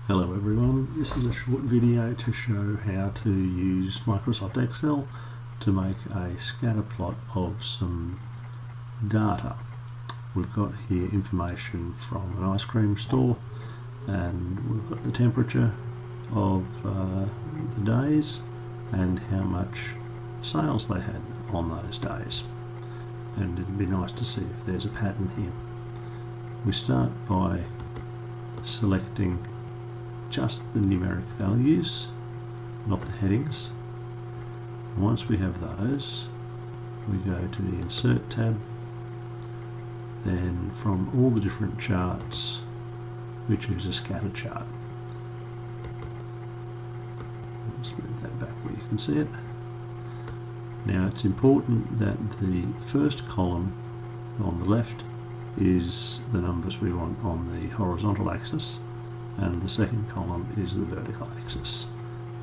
Hello everyone, this is a short video to show how to use Microsoft Excel to make a scatter plot of some data. We've got here information from an ice cream store and we've got the temperature of the days and how much sales they had on those days. And it'd be nice to see if there's a pattern here. We start by selecting just the numeric values, not the headings. Once we have those, we go to the Insert tab. Then from all the different charts, we choose a scatter chart. Let's move that back where you can see it. Now it's important that the first column on the left is the numbers we want on the horizontal axis, and the second column is the vertical axis,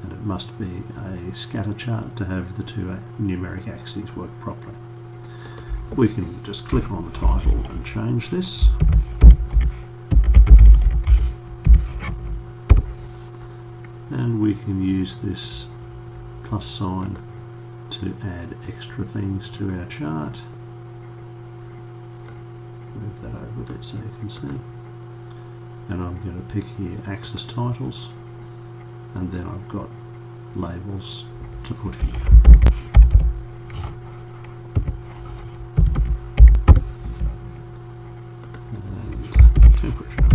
and it must be a scatter chart to have the two numeric axes work properly. We can just click on the title and change this, and we can use this plus sign to add extra things to our chart. Move that over a bit so you can see. And I'm going to pick here axis titles, and then I've got labels to put here. And temperature.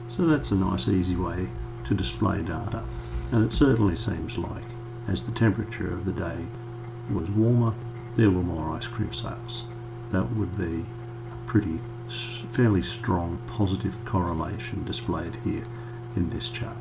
So that's a nice easy way to display data, and it certainly seems like as the temperature of the day was warmer, there were more ice cream sales. That would be a fairly strong positive correlation displayed here in this chart.